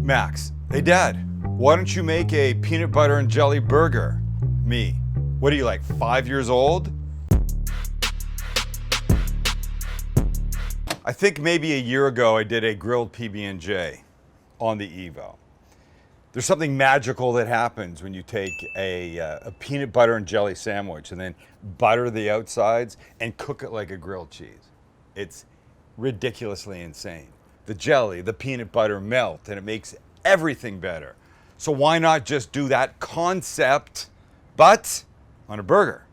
Max, hey Dad, why don't you make a peanut butter and jelly burger? Me, what are you, like 5 years old? I think maybe a year ago I did a grilled PB&J on the Evo. There's something magical that happens when you take a peanut butter and jelly sandwich and then butter the outsides and cook it like a grilled cheese. It's ridiculously insane. The jelly, the peanut butter melt, and it makes everything better. So why not just do that concept, but on a burger?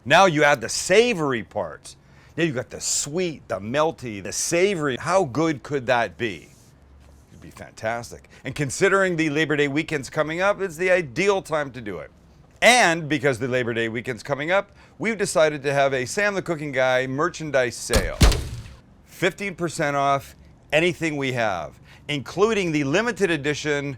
Now you add the savory parts. Now you got the sweet, the melty, the savory. How good could that be? It'd be fantastic. And considering the Labor Day weekend's coming up, it's the ideal time to do it. And because the Labor Day weekend's coming up, we've decided to have a Sam the Cooking Guy merchandise sale. 15% off anything we have, including the limited edition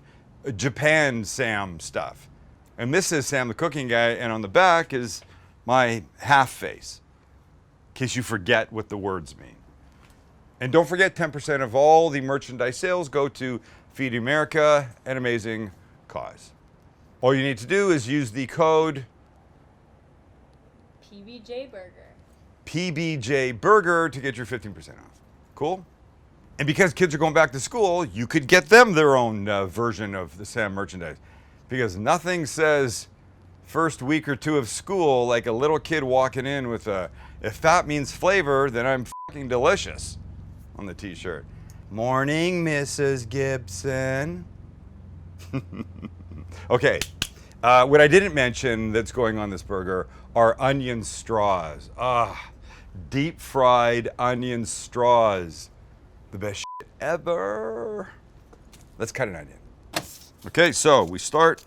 Japan Sam stuff. And this is Sam the Cooking Guy, and on the back is my half face, in case you forget what the words mean. And don't forget, 10% of all the merchandise sales go to Feed America, an amazing cause. All you need to do is use the code PB&J Burger. PB&J Burger to get your 15% off. Cool? And because kids are going back to school, you could get them their own version of the Sam merchandise. Because nothing says first week or two of school like a little kid walking in with a, if fat means flavor, then I'm fucking delicious on the t-shirt. Morning, Mrs. Gibson. Okay, what I didn't mention that's going on this burger are onion straws. Deep fried onion straws. The best shit ever. Let's cut an onion. Okay, so we start.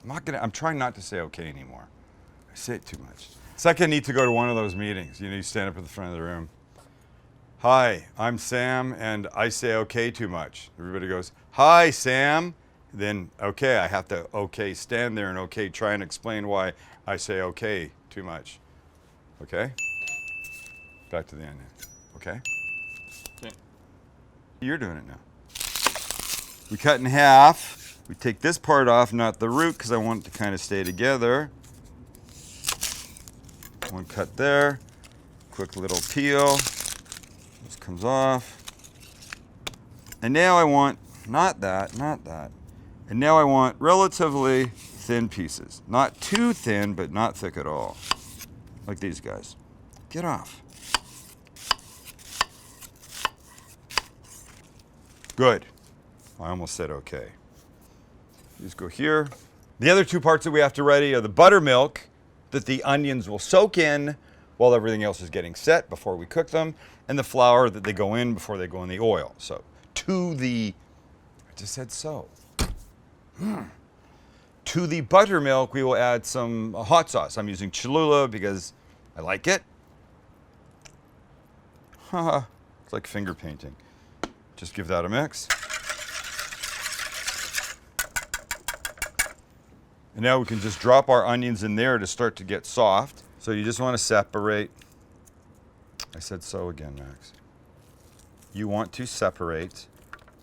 I'm trying not to say okay anymore. I say it too much. It's like I need to go to one of those meetings. You know, you stand up at the front of the room. Hi, I'm Sam, and I say okay too much. Everybody goes, hi, Sam. Then, okay, I have to okay stand there and okay try and explain why I say okay too much. Okay? Back to the onion. Okay? Okay. You're doing it now. We cut in half. We take this part off, not the root, because I want it to kind of stay together. One cut there. Quick little peel. This comes off. And now I want, not that. And now I want relatively thin pieces. Not too thin, but not thick at all. Like these guys. Get off. Good. I almost said okay. Just go here. The other two parts that we have to ready are the buttermilk that the onions will soak in while everything else is getting set before we cook them, and the flour that they go in before they go in the oil. So I just said so. To the buttermilk, we will add some hot sauce. I'm using Cholula because I like it. It's like finger painting. Just give that a mix. And now we can just drop our onions in there to start to get soft. So you just want to separate. I said so again, Max. You want to separate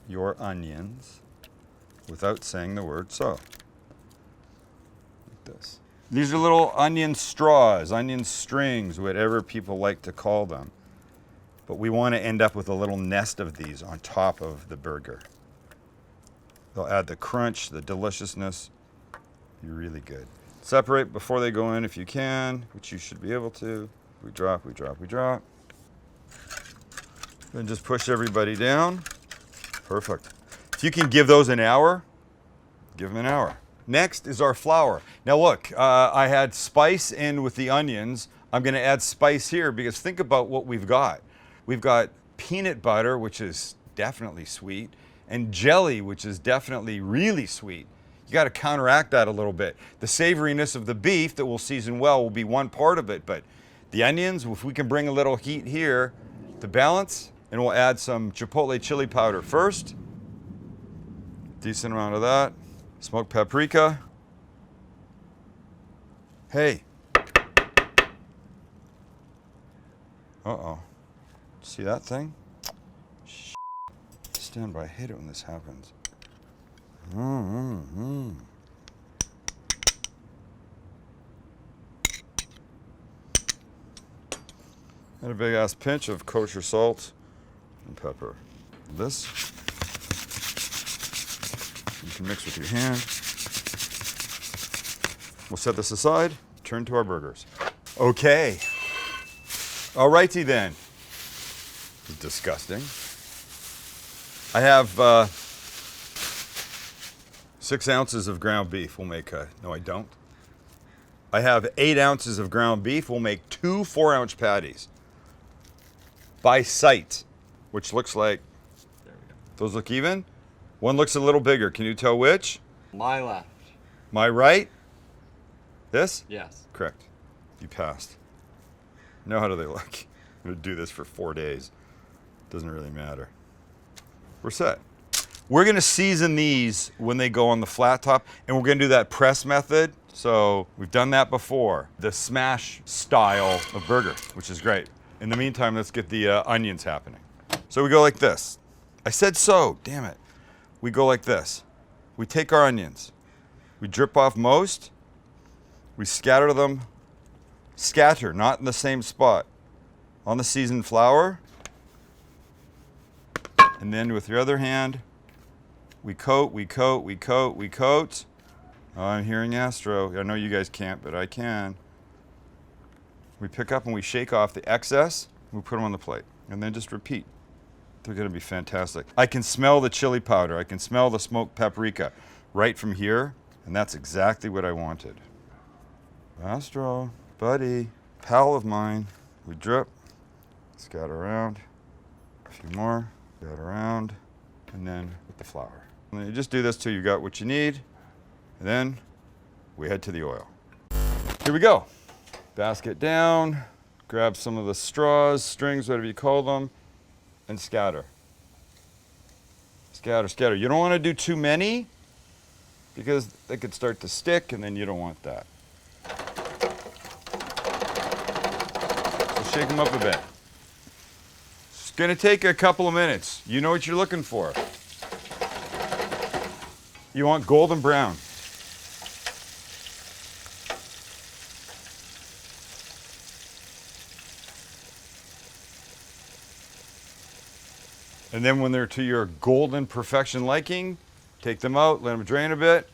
your onions without saying the word so. Like this. These are little onion straws, onion strings, whatever people like to call them. But we want to end up with a little nest of these on top of the burger. They'll add the crunch, the deliciousness. Be really good. Separate before they go in if you can, which you should be able to. We drop. Then just push everybody down. Perfect. If you can give those an hour, give them an hour. Next is our flour. Now look, I had spice in with the onions. I'm gonna add spice here because think about what we've got. We've got peanut butter, which is definitely sweet, and jelly, which is definitely really sweet. You gotta counteract that a little bit. The savoriness of the beef that we'll season well will be one part of it, but the onions, if we can bring a little heat here to balance, and we'll add some Chipotle chili powder first. Decent amount of that. Smoked paprika. Hey. Uh-oh. See that thing? Stand by. I hate it when this happens. And a big ass pinch of kosher salt and pepper. This you can mix with your hand. We'll set this aside, turn to our burgers. Okay. Alrighty then. It's disgusting. I have 6 ounces of ground beef. We'll make no, I don't. I have 8 ounces of ground beef. We'll make 2 4-ounce patties by sight, which looks like, There we go. those look even. One looks a little bigger. Can you tell which? My left. My right? This? Yes. Correct. You passed. Now how do they look? I'm gonna do this for 4 days. Doesn't really matter. We're set. We're gonna season these when they go on the flat top, and we're gonna do that press method. So we've done that before. The smash style of burger, which is great. In the meantime, let's get the onions happening. So we go like this. I said so, damn it. We go like this. We take our onions. We drip off most. We scatter them. Scatter, not in the same spot. On the seasoned flour. And then with your other hand, we coat, we coat, we coat, we coat. Oh, I'm hearing Astro. I know you guys can't, but I can. We pick up and we shake off the excess. We put them on the plate. And then just repeat. They're gonna be fantastic. I can smell the chili powder. I can smell the smoked paprika right from here. And that's exactly what I wanted. Astro, buddy, pal of mine. We drip, scatter around, a few more, scatter around, and then with the flour. And then you just do this till you got what you need, and then we head to the oil. Here we go. Basket down, grab some of the straws, strings, whatever you call them, and scatter. Scatter, scatter. You don't want to do too many because they could start to stick, and then you don't want that. Shake them up a bit. It's gonna take a couple of minutes. You know what you're looking for. You want golden brown. And then when they're to your golden perfection liking, take them out, let them drain a bit,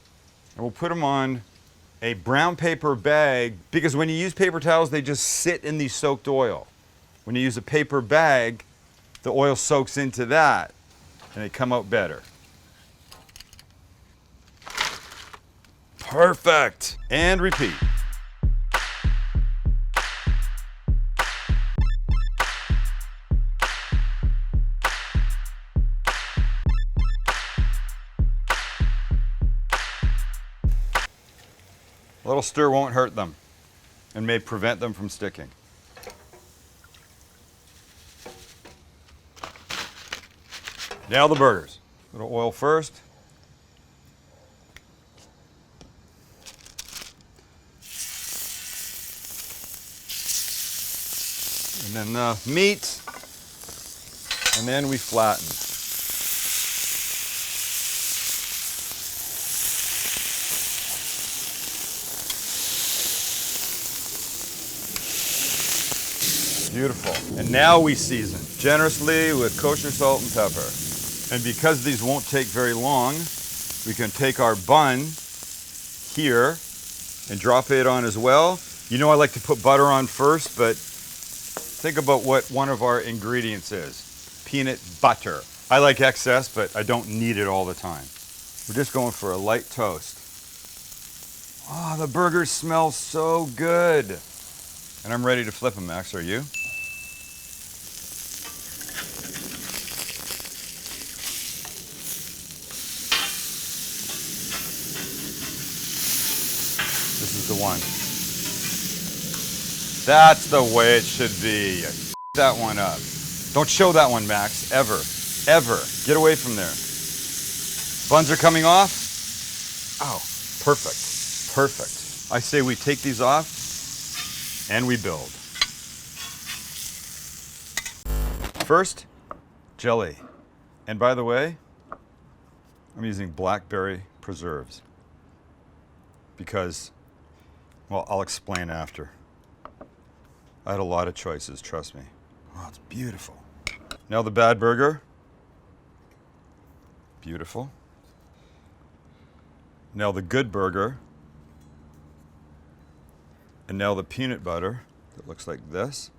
and we'll put them on a brown paper bag, because when you use paper towels, they just sit in the soaked oil. When you use a paper bag, the oil soaks into that, and they come out better. Perfect. And repeat. A little stir won't hurt them and may prevent them from sticking. Now the burgers. A little oil first. And then the meat. And then we flatten. Beautiful. And now we season generously with kosher salt and pepper. And because these won't take very long, we can take our bun here and drop it on as well. You know I like to put butter on first, but think about what one of our ingredients is. Peanut butter. I like excess, but I don't need it all the time. We're just going for a light toast. Oh, the burgers smell so good. And I'm ready to flip them, Max. Are you? This is the one. That's the way it should be. That one up. Don't show that one, Max. Ever. Ever. Get away from there. Buns are coming off. Oh, perfect. Perfect. I say we take these off and we build. First, jelly. And by the way, I'm using blackberry preserves because, well, I'll explain after. I had a lot of choices, trust me. Oh, it's beautiful. Now the bad burger. Beautiful. Now the good burger. And now the peanut butter that looks like this.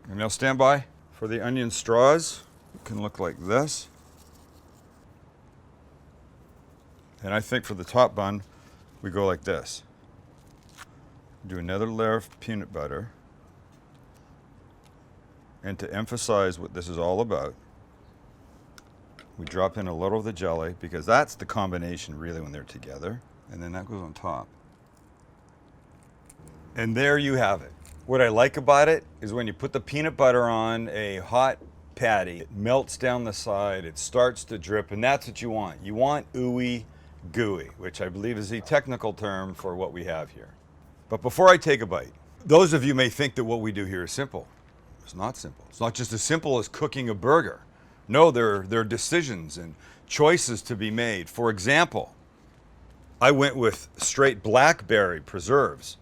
And now stand by for the onion straws. It can look like this. And I think for the top bun, we go like this. Do another layer of peanut butter. And to emphasize what this is all about, we drop in a little of the jelly because that's the combination really when they're together. And then that goes on top. And there you have it. What I like about it is when you put the peanut butter on a hot patty, it melts down the side, it starts to drip, and that's what you want. You want ooey gooey, which I believe is the technical term for what we have here. But before I take a bite, those of you may think that what we do here is simple. It's not simple. It's not just as simple as cooking a burger. No, there are decisions and choices to be made. For example, I went with straight blackberry preserves,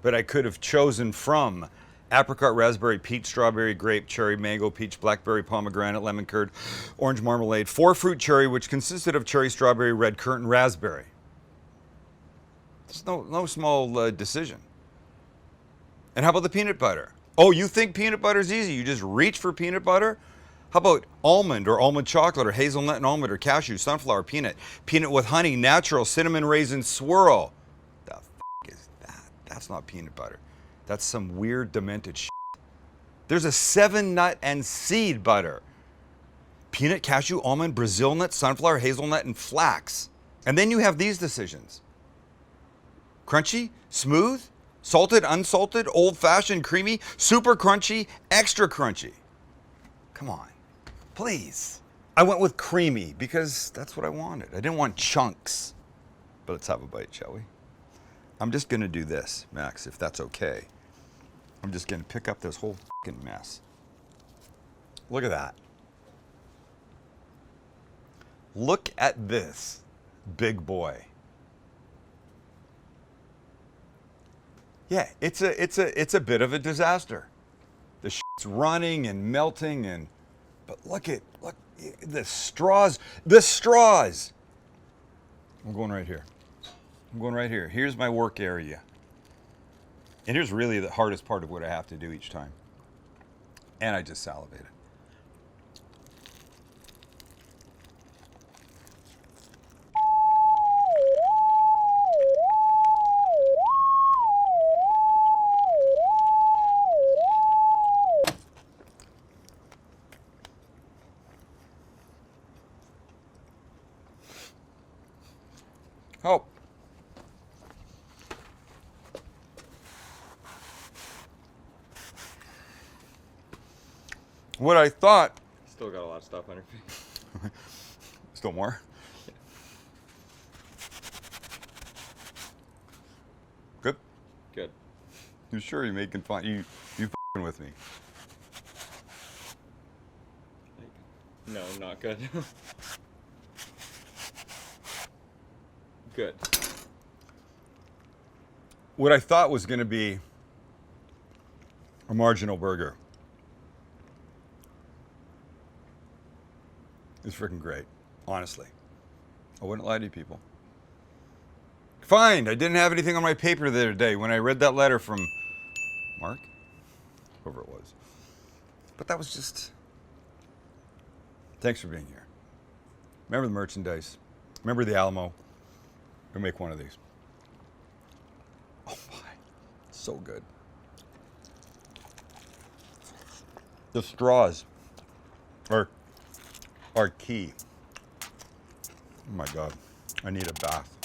but I could have chosen from apricot, raspberry, peach, strawberry, grape, cherry, mango, peach, blackberry, pomegranate, lemon curd, orange marmalade, 4-fruit cherry, which consisted of cherry, strawberry, red currant, and raspberry. It's no small decision. And how about the peanut butter? Oh, you think peanut butter is easy? You just reach for peanut butter? How about almond or almond chocolate or hazelnut and almond or cashew, sunflower, peanut, peanut with honey, natural, cinnamon raisin swirl? The f is that? That's not peanut butter. That's some weird demented shit. There's a 7-nut and seed butter. Peanut, cashew, almond, Brazil nut, sunflower, hazelnut, and flax. And then you have these decisions. Crunchy, smooth, salted, unsalted, old-fashioned, creamy, super crunchy, extra crunchy. Come on, please. I went with creamy because that's what I wanted. I didn't want chunks. But let's have a bite, shall we? I'm just gonna do this, Max, if that's okay. I'm just gonna pick up this whole fucking mess. Look at that. Look at this big boy. Yeah, it's a bit of a disaster. The shit's running and melting but look the straws. I'm going right here. Here's my work area. And here's really the hardest part of what I have to do each time. And I just salivated. Oh. What I thought. Still got a lot of stuff on your face. Still more? Yeah. Good? Good. You sure you're making fun? You f***ing with me? No, not good. Good. What I thought was going to be a marginal burger is freaking great, honestly. I wouldn't lie to you people. Fine, I didn't have anything on my paper the other day when I read that letter from Mark, whoever it was. But that was just, thanks for being here. Remember the merchandise. Remember the Alamo. We'll make one of these. Oh my, so good. The straws are key. Oh my God, I need a bath.